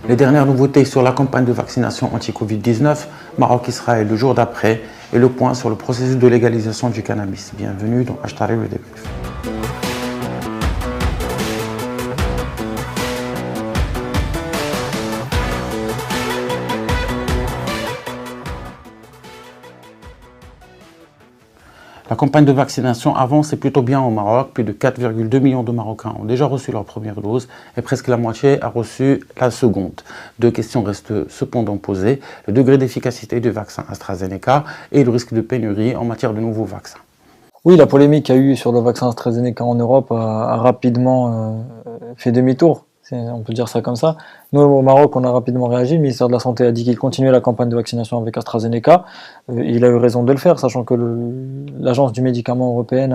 Les dernières nouveautés sur la campagne de vaccination anti-Covid-19, Maroc-Israël le jour d'après et le point sur le processus de légalisation du cannabis. Bienvenue dans H-Tahrir le débrief. La campagne de vaccination avance plutôt bien au Maroc. Plus de 4,2 millions de Marocains ont déjà reçu leur première dose et presque la moitié a reçu la seconde. Deux questions restent cependant posées. Le degré d'efficacité du vaccin AstraZeneca et le risque de pénurie en matière de nouveaux vaccins. Oui, la polémique qu'il y a eu sur le vaccin AstraZeneca en Europe a rapidement fait demi-tour. On peut dire ça comme ça. Nous, au Maroc, on a rapidement réagi. Le ministère de la Santé a dit qu'il continuait la campagne de vaccination avec AstraZeneca. Il a eu raison de le faire, sachant que l'Agence du médicament européenne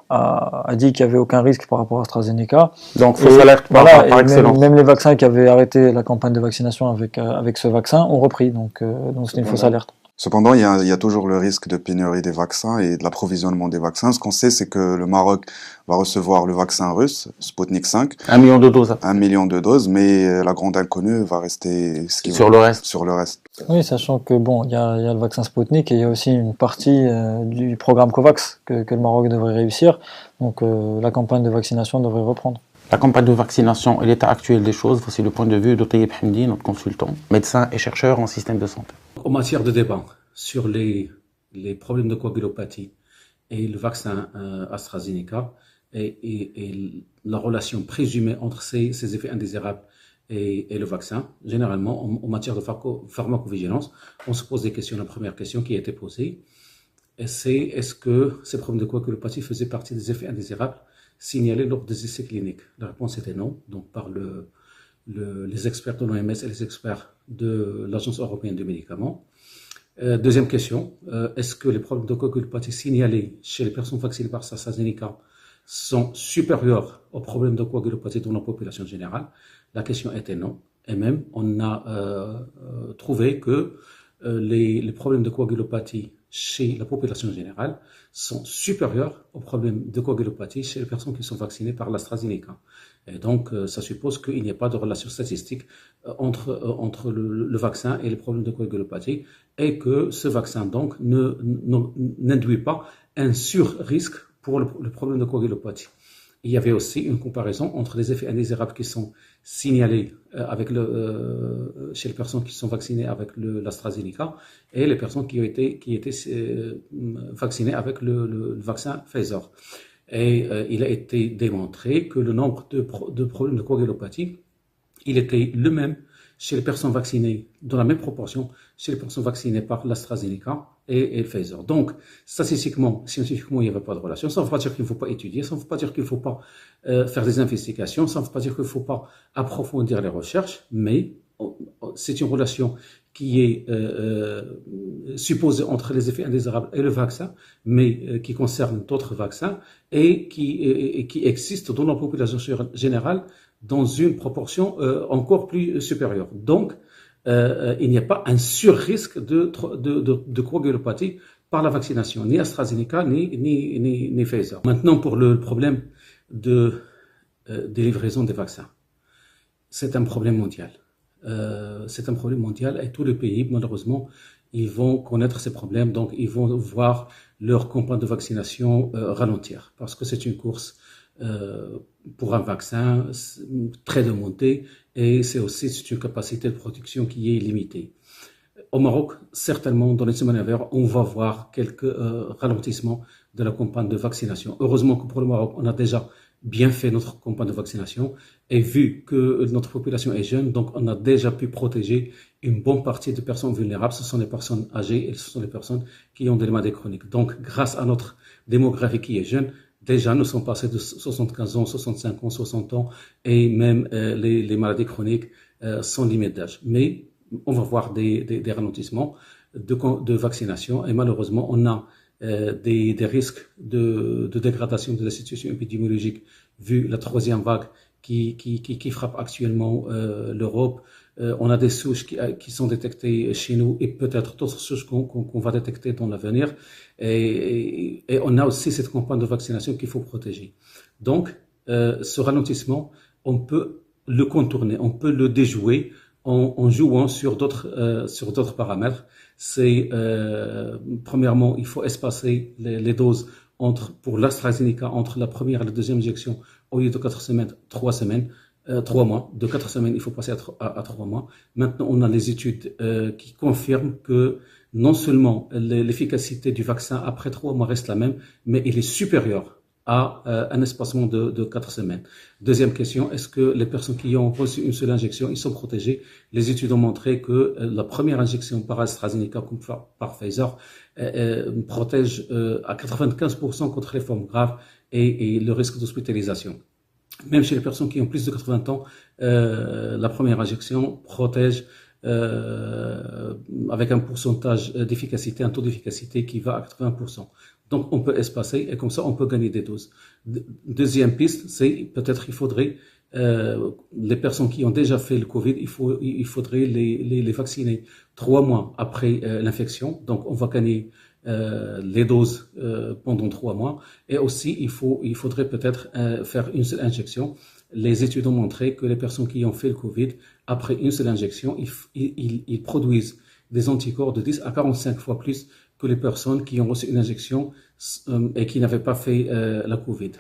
a dit qu'il n'y avait aucun risque par rapport à AstraZeneca. Donc, fausse alerte par excellence. Même les vaccins qui avaient arrêté la campagne de vaccination avec ce vaccin ont repris. Donc c'était une fausse alerte. Cependant, il y a toujours le risque de pénurie des vaccins et de l'approvisionnement des vaccins. Ce qu'on sait, c'est que le Maroc va recevoir le vaccin russe, Sputnik 5. 1 million de doses. 1 million de doses, mais la grande inconnue va rester sur le reste. Oui, sachant que il y a le vaccin Sputnik et il y a aussi une partie du programme COVAX que le Maroc devrait réussir. Donc la campagne de vaccination devrait reprendre. La campagne de vaccination et l'état actuel des choses, voici le point de vue de Tayyip Hamdi, notre consultant, médecin et chercheur en système de santé. En matière de débat sur les problèmes de coagulopathie et le vaccin AstraZeneca et la relation présumée entre ces effets indésirables et le vaccin, généralement en matière de pharmacovigilance, on se pose des questions. La première question qui a été posée, c'est est-ce que ces problèmes de coagulopathie faisaient partie des effets indésirables signalés lors des essais cliniques? La réponse était non, donc par les experts de l'OMS et les experts de l'Agence européenne du médicament. Deuxième question, est-ce que les problèmes de coagulopathie signalés chez les personnes vaccinées par AstraZeneca sont supérieurs aux problèmes de coagulopathie dans la population générale? La question était non. Et même, on a trouvé que les problèmes de coagulopathie chez la population générale sont supérieurs aux problèmes de coagulopathie chez les personnes qui sont vaccinées par l'AstraZeneca. Et donc, ça suppose qu'il n'y a pas de relation statistique entre le vaccin et les problèmes de coagulopathie et que ce vaccin, donc, n'induit pas un sur-risque pour le problème de coagulopathie. Il y avait aussi une comparaison entre les effets indésirables qui sont signalés chez les personnes qui sont vaccinées avec l'AstraZeneca et les personnes qui étaient vaccinées avec le vaccin Pfizer. Et il a été démontré que le nombre de problèmes de coagulopathie, il était le même chez les personnes vaccinées, dans la même proportion, chez les personnes vaccinées par l'AstraZeneca et le Pfizer. Donc, statistiquement, scientifiquement, il n'y avait pas de relation. Ça ne veut pas dire qu'il ne faut pas étudier, ça ne veut pas dire qu'il ne faut pas faire des investigations, ça ne veut pas dire qu'il ne faut pas approfondir les recherches, mais c'est une relation qui est supposée entre les effets indésirables et le vaccin, mais qui concerne d'autres vaccins et qui existe dans la population générale dans une proportion encore plus supérieure. Donc, il n'y a pas un sur-risque de coagulopathie par la vaccination, ni AstraZeneca, ni Pfizer. Maintenant, pour le problème des livraisons des vaccins. C'est un problème mondial. Et tous les pays, malheureusement, ils vont connaître ces problèmes, donc ils vont voir leur campagne de vaccination ralentir, parce que c'est une course pour un vaccin très demandé et c'est une capacité de production qui est limitée. Au Maroc, certainement, dans les semaines à venir, on va voir quelques ralentissements de la campagne de vaccination. Heureusement que pour le Maroc, on a déjà bien fait notre campagne de vaccination et vu que notre population est jeune, donc on a déjà pu protéger une bonne partie des personnes vulnérables. Ce sont les personnes âgées et ce sont les personnes qui ont des maladies chroniques. Donc, grâce à notre démographie qui est jeune, déjà nous sommes passés de 75 ans, 65 ans, 60 ans et même les maladies chroniques sans limite d'âge. Mais on va voir des ralentissements de vaccination et malheureusement on a des risques de dégradation de la situation épidémiologique vu la troisième vague qui frappe actuellement l'Europe. On a des souches qui sont détectées chez nous et peut-être d'autres souches qu'on va détecter dans l'avenir. Et on a aussi cette campagne de vaccination qu'il faut protéger. Donc, ce ralentissement, on peut le contourner, on peut le déjouer en jouant sur d'autres paramètres. C'est premièrement, il faut espacer les doses pour l'AstraZeneca entre la première et la deuxième injection au lieu de 4 semaines, 3 semaines. 3 mois. De 4 semaines, il faut passer à 3 mois. Maintenant, on a les études qui confirment que non seulement l'efficacité du vaccin après 3 mois reste la même, mais il est supérieur à un espacement de 4 semaines. Deuxième question, est-ce que les personnes qui ont reçu une seule injection, ils sont protégés? Les études ont montré que la première injection par AstraZeneca comme par Pfizer protège à 95% contre les formes graves et le risque d'hospitalisation. Même chez les personnes qui ont plus de 80 ans, la première injection protège avec un pourcentage d'efficacité, un taux d'efficacité qui va à 80%. Donc, on peut espacer et comme ça, on peut gagner des doses. Deuxième piste, c'est peut-être il faudrait les personnes qui ont déjà fait le Covid, il faudrait les vacciner 3 mois après l'infection. Donc, on va gagner les doses pendant 3 mois. Et aussi, il faudrait peut-être faire une seule injection. Les études ont montré que les personnes qui ont fait le Covid, après une seule injection, ils produisent des anticorps de 10 à 45 fois plus que les personnes qui ont reçu une injection et qui n'avaient pas fait la Covid.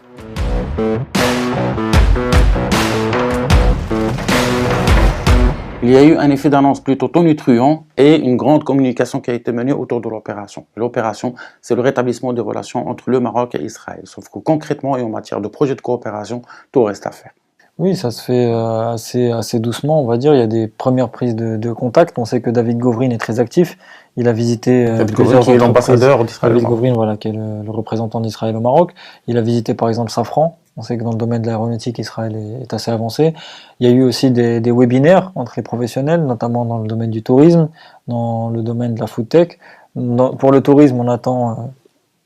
Il y a eu un effet d'annonce plutôt tonitruant et une grande communication qui a été menée autour de l'opération. L'opération, c'est le rétablissement des relations entre le Maroc et Israël. Sauf que concrètement et en matière de projet de coopération, tout reste à faire. Oui, ça se fait assez doucement, on va dire. Il y a des premières prises de contact. On sait que David Govrin est très actif. Il a visité plusieurs qui est l'ambassadeur d'Israël. David Govrin, voilà, qui est le représentant d'Israël au Maroc. Il a visité par exemple Safran. On sait que dans le domaine de l'aéronautique, Israël est assez avancé. Il y a eu aussi des webinaires entre les professionnels, notamment dans le domaine du tourisme, dans le domaine de la food tech. Pour le tourisme, on attend...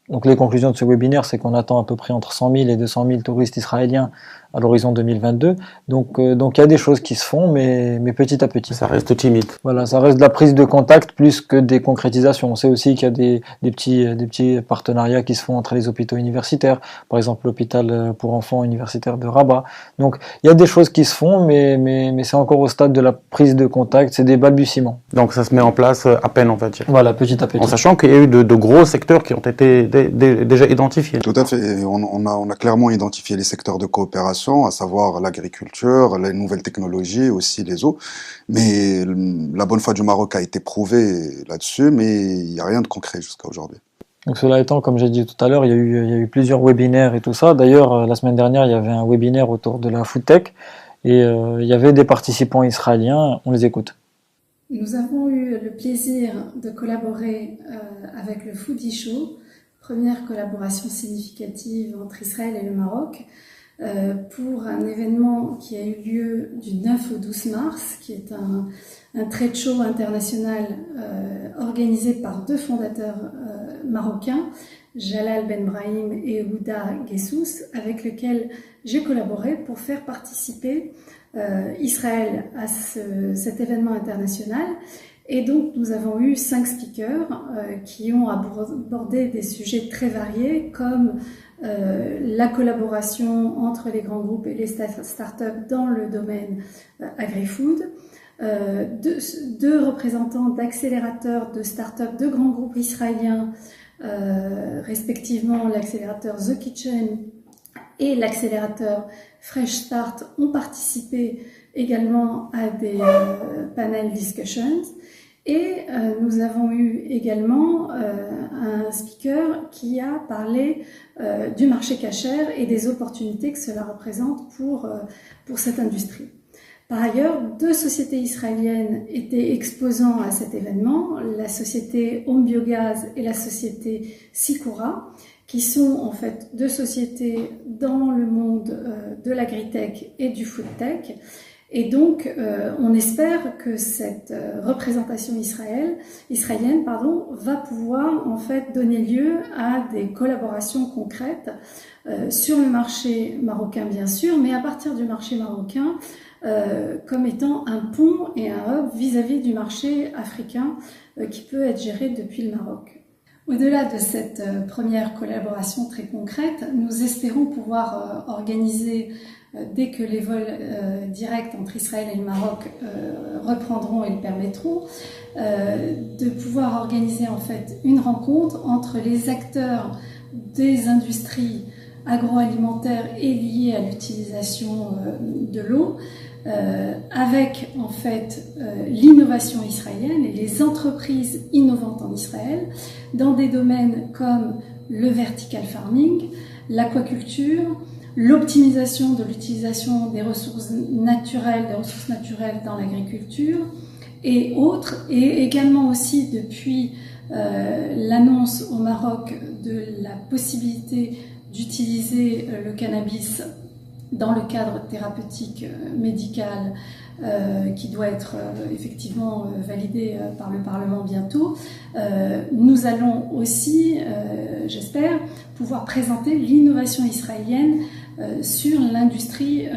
Donc les conclusions de ce webinaire, c'est qu'on attend à peu près entre 100 000 et 200 000 touristes israéliens à l'horizon 2022. Donc il y a des choses qui se font, mais petit à petit. Ça reste timide. Voilà, ça reste de la prise de contact plus que des concrétisations. On sait aussi qu'il y a des petits partenariats qui se font entre les hôpitaux universitaires, par exemple l'hôpital pour enfants universitaire de Rabat. Donc il y a des choses qui se font, mais c'est encore au stade de la prise de contact, c'est des balbutiements. Donc ça se met en place à peine, on va dire. Voilà, petit à petit. En sachant qu'il y a eu de gros secteurs qui ont été déjà identifiés. Tout à fait. Et on a clairement identifié les secteurs de coopération, à savoir l'agriculture, les nouvelles technologies, aussi les eaux. Mais la bonne foi du Maroc a été prouvée là-dessus, mais il n'y a rien de concret jusqu'à aujourd'hui. Donc cela étant, comme j'ai dit tout à l'heure, il y a eu plusieurs webinaires et tout ça. D'ailleurs, la semaine dernière, il y avait un webinaire autour de la food tech et il y avait des participants israéliens. On les écoute. Nous avons eu le plaisir de collaborer avec le Foodie Show, première collaboration significative entre Israël et le Maroc, pour un événement qui a eu lieu du 9 au 12 mars, qui est un trade show international organisé par deux fondateurs marocains, Jalal Ben Brahim et Houda Guessous, avec lesquels j'ai collaboré pour faire participer Israël à cet événement international. Et donc nous avons eu 5 speakers qui ont abordé des sujets très variés comme la collaboration entre les grands groupes et les startups dans le domaine agri-food, deux représentants d'accélérateurs de startups de grands groupes israéliens, respectivement l'accélérateur The Kitchen et l'accélérateur Fresh Start, ont participé également à des panel discussions. Et nous avons eu également un speaker qui a parlé du marché cachère et des opportunités que cela représente pour cette industrie. Par ailleurs, 2 sociétés israéliennes étaient exposants à cet événement, la société Home Biogaz et la société Sikura, qui sont en fait 2 sociétés dans le monde de l'agritech et du foodtech. Et donc, on espère que cette représentation israélienne, va pouvoir en fait donner lieu à des collaborations concrètes sur le marché marocain, bien sûr, mais à partir du marché marocain comme étant un pont et un hub vis-à-vis du marché africain qui peut être géré depuis le Maroc. Au-delà de cette première collaboration très concrète, nous espérons pouvoir organiser dès que les vols directs entre Israël et le Maroc reprendront et le permettront, de pouvoir organiser en fait une rencontre entre les acteurs des industries agroalimentaires et liées à l'utilisation de l'eau, avec en fait l'innovation israélienne et les entreprises innovantes en Israël dans des domaines comme le vertical farming, l'aquaculture, l'optimisation de l'utilisation des ressources naturelles dans l'agriculture et autres, et également aussi depuis l'annonce au Maroc de la possibilité d'utiliser le cannabis dans le cadre thérapeutique médical qui doit être effectivement validé par le Parlement bientôt. Nous allons aussi, j'espère, pouvoir présenter l'innovation israélienne sur l'industrie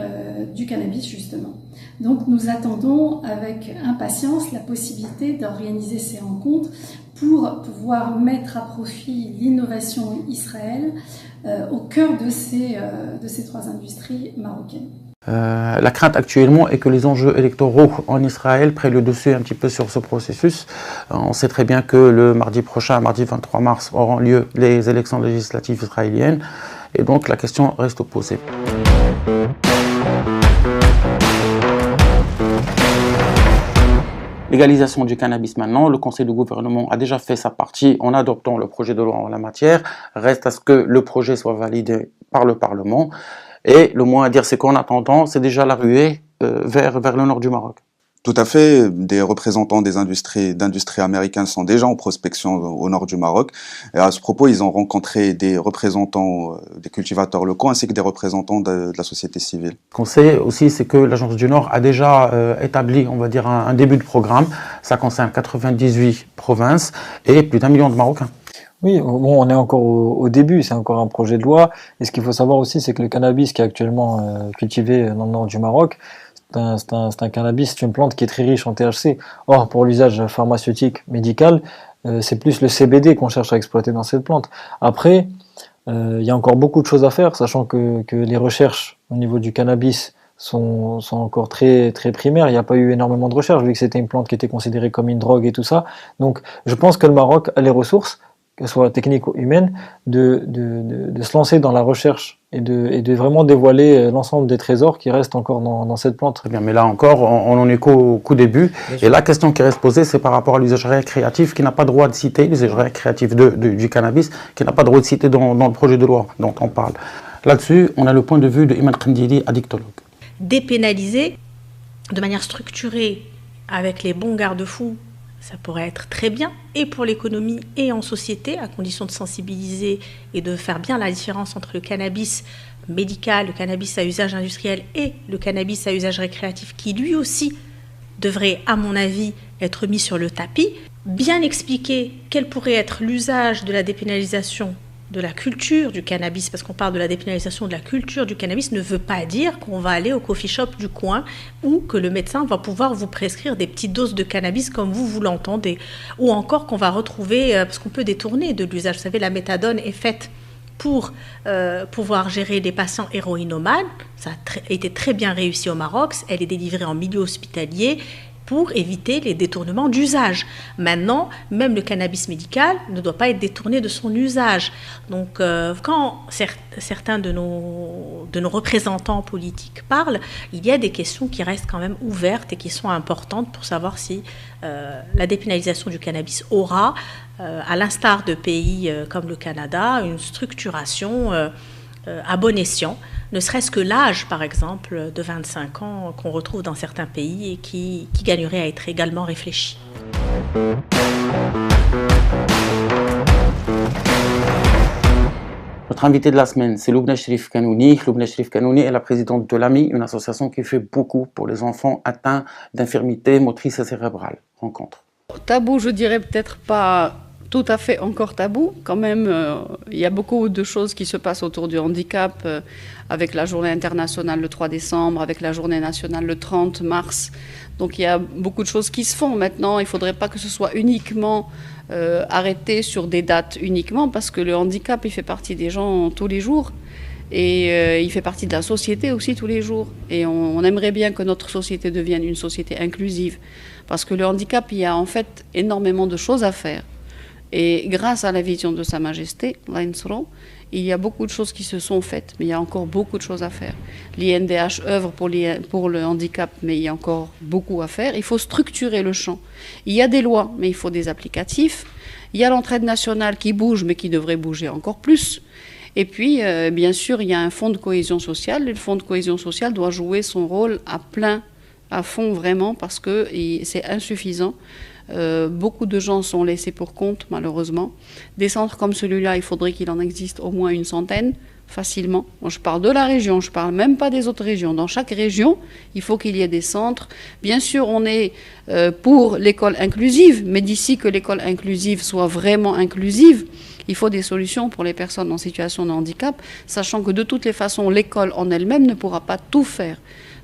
du cannabis justement. Donc nous attendons avec impatience la possibilité d'organiser ces rencontres pour pouvoir mettre à profit l'innovation Israël au cœur de ces trois industries marocaines. La crainte actuellement est que les enjeux électoraux en Israël prennent le dessus un petit peu sur ce processus. On sait très bien que le mardi prochain, mardi 23 mars, auront lieu les élections législatives israéliennes. Et donc la question reste posée. Légalisation du cannabis maintenant, le Conseil de gouvernement a déjà fait sa partie en adoptant le projet de loi en la matière. Reste à ce que le projet soit validé par le Parlement. Et le moins à dire, c'est qu'en attendant, c'est déjà la ruée vers le nord du Maroc. Tout à fait. Des représentants d'industries américaines sont déjà en prospection au nord du Maroc. Et à ce propos, ils ont rencontré des représentants des cultivateurs locaux ainsi que des représentants de la société civile. Ce qu'on sait aussi, c'est que l'Agence du Nord a déjà établi, on va dire, un début de programme. Ça concerne 98 provinces et plus d'1 million de Marocains. Oui, bon, on est encore au début, c'est encore un projet de loi. Et ce qu'il faut savoir aussi, c'est que le cannabis qui est actuellement cultivé dans le nord du Maroc, c'est un cannabis, c'est une plante qui est très riche en THC. Or, pour l'usage pharmaceutique, médical, c'est plus le CBD qu'on cherche à exploiter dans cette plante. Après, il y a encore beaucoup de choses à faire, sachant que les recherches au niveau du cannabis sont encore très, très primaires. Il n'y a pas eu énormément de recherches, vu que c'était une plante qui était considérée comme une drogue et tout ça. Donc, je pense que le Maroc a les ressources, qu'elles soient techniques ou humaines, de se lancer dans la recherche et de vraiment dévoiler l'ensemble des trésors qui restent encore dans cette plante. Très bien, mais là encore, on en est qu'au début. Et la question qui reste posée, c'est par rapport à l'usage récréatif qui n'a pas droit de citer, l'usage récréatif du cannabis, qui n'a pas droit de citer dans le projet de loi dont on parle. Là-dessus, on a le point de vue de Iman Kandili, addictologue. Dépénaliser de manière structurée avec les bons garde-fous, ça pourrait être très bien, et pour l'économie et en société, à condition de sensibiliser et de faire bien la différence entre le cannabis médical, le cannabis à usage industriel et le cannabis à usage récréatif, qui lui aussi devrait, à mon avis, être mis sur le tapis. Bien expliquer quel pourrait être l'usage de la dépénalisation de la culture du cannabis, parce qu'on parle de la dépénalisation de la culture du cannabis, ne veut pas dire qu'on va aller au coffee shop du coin ou que le médecin va pouvoir vous prescrire des petites doses de cannabis comme vous l'entendez, ou encore qu'on va retrouver, parce qu'on peut détourner de l'usage. Vous savez, la méthadone est faite pour pouvoir gérer des patients héroïnomanes. Ça a été très bien réussi au Maroc. Elle est délivrée en milieu hospitalier pour éviter les détournements d'usage. Maintenant, même le cannabis médical ne doit pas être détourné de son usage. Donc, quand certains de nos représentants politiques parlent, il y a des questions qui restent quand même ouvertes et qui sont importantes pour savoir si la dépénalisation du cannabis aura, à l'instar de pays comme le Canada, une structuration à bon escient, ne serait-ce que l'âge, par exemple, de 25 ans qu'on retrouve dans certains pays et qui gagnerait à être également réfléchi. Notre invité de la semaine, c'est Loubna Cherif Kanouni. Loubna Cherif Kanouni est la présidente de l'AMI, une association qui fait beaucoup pour les enfants atteints d'infirmités motrices et cérébrales. Rencontre. Tabou, je dirais peut-être pas tout à fait encore tabou. Quand même, il y a beaucoup de choses qui se passent autour du handicap, avec la journée internationale le 3 décembre, avec la journée nationale le 30 mars. Donc il y a beaucoup de choses qui se font maintenant. Il ne faudrait pas que ce soit uniquement arrêté sur des dates uniquement, parce que le handicap, il fait partie des gens tous les jours. Et il fait partie de la société aussi tous les jours. Et on aimerait bien que notre société devienne une société inclusive. Parce que le handicap, il y a en fait énormément de choses à faire. Et grâce à la vision de Sa Majesté, il y a beaucoup de choses qui se sont faites, mais il y a encore beaucoup de choses à faire. L'INDH œuvre pour le handicap, mais il y a encore beaucoup à faire. Il faut structurer le champ. Il y a des lois, mais il faut des applicatifs. Il y a l'entraide nationale qui bouge, mais qui devrait bouger encore plus. Et puis, bien sûr, il y a un fonds de cohésion sociale. Le fonds de cohésion sociale doit jouer son rôle à fond vraiment, parce que c'est insuffisant. Beaucoup de gens sont laissés pour compte, malheureusement. Des centres comme celui-là, il faudrait qu'il en existe au moins une centaine, facilement. Moi, je parle de la région, je ne parle même pas des autres régions. Dans chaque région, il faut qu'il y ait des centres. Bien sûr, on est pour l'école inclusive, mais d'ici que l'école inclusive soit vraiment inclusive, il faut des solutions pour les personnes en situation de handicap, sachant que de toutes les façons, l'école en elle-même ne pourra pas tout faire.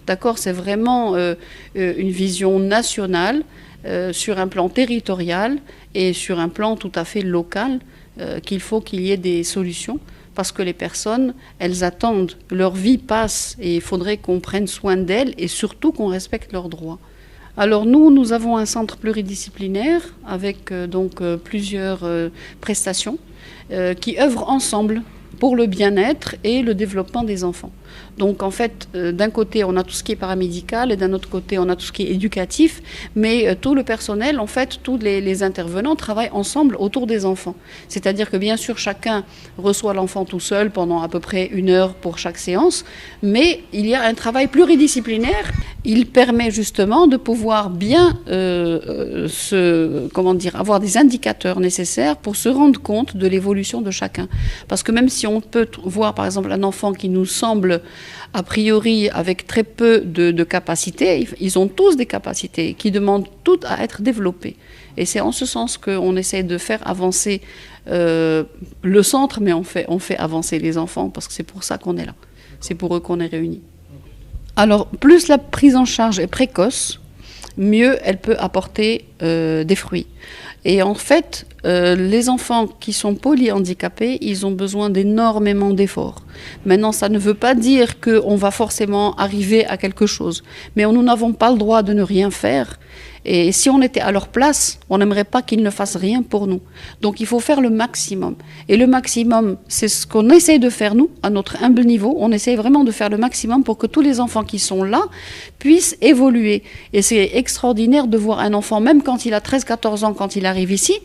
D'accord, c'est vraiment une vision nationale, sur un plan territorial et sur un plan tout à fait local, qu'il faut qu'il y ait des solutions, parce que les personnes, elles attendent, leur vie passe, et il faudrait qu'on prenne soin d'elles et surtout qu'on respecte leurs droits. Alors nous avons un centre pluridisciplinaire avec plusieurs prestations qui œuvrent ensemble pour le bien-être et le développement des enfants. Donc en fait, d'un côté, on a tout ce qui est paramédical et d'un autre côté, on a tout ce qui est éducatif, mais tout le personnel, en fait, tous les intervenants travaillent ensemble autour des enfants. C'est-à-dire que bien sûr, chacun reçoit l'enfant tout seul pendant à peu près 1 heure pour chaque séance, mais il y a un travail pluridisciplinaire. Il permet justement de pouvoir bien avoir des indicateurs nécessaires pour se rendre compte de l'évolution de chacun. Parce que même si on peut voir par exemple un enfant qui nous semble a priori avec très peu de capacités, ils ont tous des capacités qui demandent toutes à être développées. Et c'est en ce sens qu'on essaie de faire avancer le centre, mais on fait avancer les enfants, parce que c'est pour ça qu'on est là. C'est pour eux qu'on est réunis. Alors, plus la prise en charge est précoce, mieux elle peut apporter des fruits. Et en fait, les enfants qui sont polyhandicapés, ils ont besoin d'énormément d'efforts. Maintenant, ça ne veut pas dire qu'on va forcément arriver à quelque chose. Mais nous n'avons pas le droit de ne rien faire. Et si on était à leur place, on n'aimerait pas qu'ils ne fassent rien pour nous. Donc il faut faire le maximum. Et le maximum, c'est ce qu'on essaie de faire nous, à notre humble niveau. On essaie vraiment de faire le maximum pour que tous les enfants qui sont là puissent évoluer. Et c'est extraordinaire de voir un enfant, même quand il a 13-14 ans, quand il arrive ici,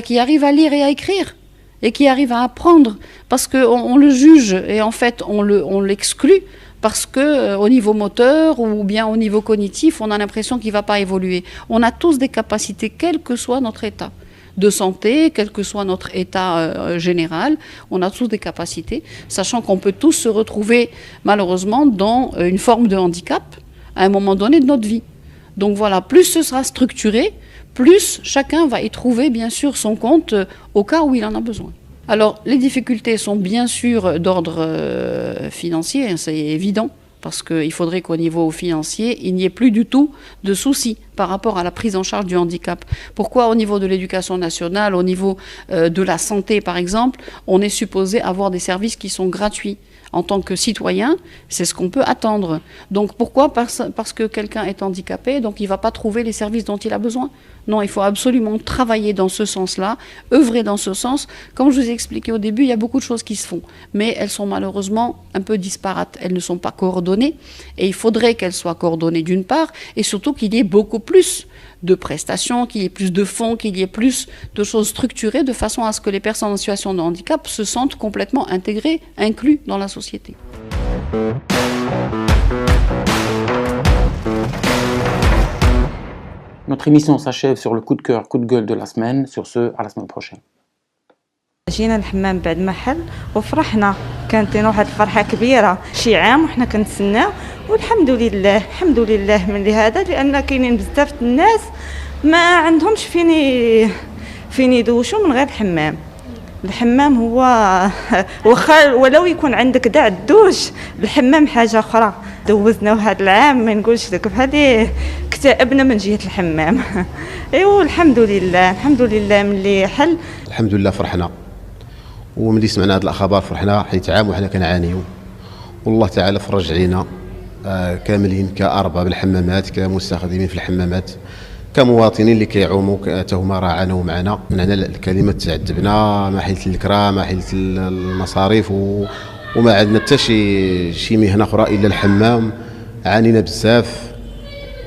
qui arrive à lire et à écrire. Et qui arrive à apprendre. Parce qu'on le juge et en fait on l'exclut. Parce qu'au niveau moteur ou bien au niveau cognitif, on a l'impression qu'il ne va pas évoluer. On a tous des capacités, quel que soit notre état de santé, quel que soit notre état général, on a tous des capacités, sachant qu'on peut tous se retrouver malheureusement dans une forme de handicap à un moment donné de notre vie. Donc voilà, plus ce sera structuré, plus chacun va y trouver bien sûr son compte au cas où il en a besoin. Alors, les difficultés sont bien sûr d'ordre financier, c'est évident, parce qu'il faudrait qu'au niveau financier, il n'y ait plus du tout de soucis par rapport à la prise en charge du handicap. Pourquoi au niveau de l'éducation nationale, au niveau de la santé par exemple, on est supposé avoir des services qui sont gratuits? En tant que citoyen, c'est ce qu'on peut attendre. Donc pourquoi? Parce que quelqu'un est handicapé, donc il ne va pas trouver les services dont il a besoin. Non, il faut absolument travailler dans ce sens-là, œuvrer dans ce sens. Comme je vous ai expliqué au début, il y a beaucoup de choses qui se font, mais elles sont malheureusement un peu disparates. Elles ne sont pas coordonnées, et il faudrait qu'elles soient coordonnées d'une part, et surtout qu'il y ait beaucoup plus de prestations, qu'il y ait plus de fonds, qu'il y ait plus de choses structurées, de façon à ce que les personnes en situation de handicap se sentent complètement intégrées, inclus dans la société. Notre émission s'achève sur le coup de cœur, coup de gueule de la semaine. Sur ce, à la semaine prochaine. جينا الحمام بعد ما حل وفرحنا، كانت لنا واحد الفرحه كبيره شي عام وحنا كنتسناو، والحمد لله الحمد لله من هذا، لان كاينين بزاف الناس ما عندهمش فين يدوشوا من غير الحمام. الحمام هو واخا ولو يكون عندك داع الدوش، الحمام حاجه اخرى. دوزنا واحد العام ما نقولش لك بحال اكتئبنا من جهه الحمام. ايوا الحمد لله ملي حل الحمد لله فرحنا وملي سمعنا هذه الاخبار فرحنا، حيت عام وحنا كنعانيو، والله تعالى فرج علينا كاملين كأرباب الحمامات، كمستخدمين في الحمامات، كمواطنين اللي كيعوموا حتى هما راه عانوا معنا. من هنا الكلمه تعذبنا ما حيلت الكرا، ما حيلت المصاريف، وما عندنا حتى شي مهنه اخرى الا الحمام. عانينا بزاف،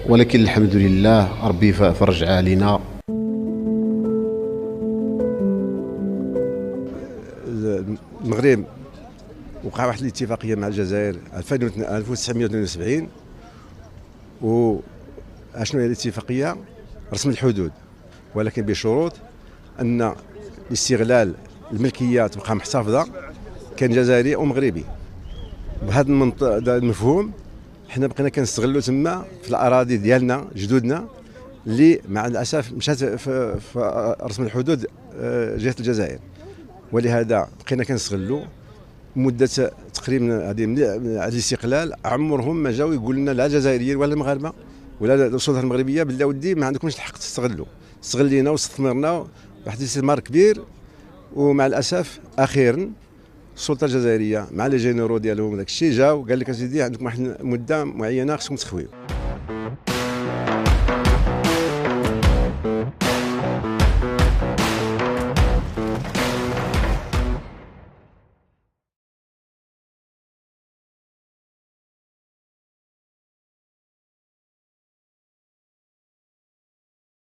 ولكن الحمد لله ربي فرج علينا. المغرب وقع واحد الاتفاقيه مع الجزائر 1972، واشنو هي الاتفاقيه؟ رسم الحدود، ولكن بشروط ان الاستغلال الملكيه تبقى محتفظه كان جزائري او مغربي. بهذا المفهوم حنا بقينا كنستغلوا تما في الاراضي ديالنا جدودنا اللي مع الاسف مشات في رسم الحدود جهه الجزائر، ولهذا بقينا كنستغلوا مده تقريبا هذه على الاستقلال. عمرهم ما جاوا يقول لنا لا جزائريين ولا المغاربه ولا السلطه المغربيه بالله ودي ما عندكمش الحق تستغلوا. استغلينا واستثمرنا واحد الاستثمار كبير، ومع الاسف اخيرا السلطه الجزائريه مع لي جينيرو ديالهم وداك الشيء جاو قال لك اسيدي عندكم واحد المده معينه خصكم تخويو.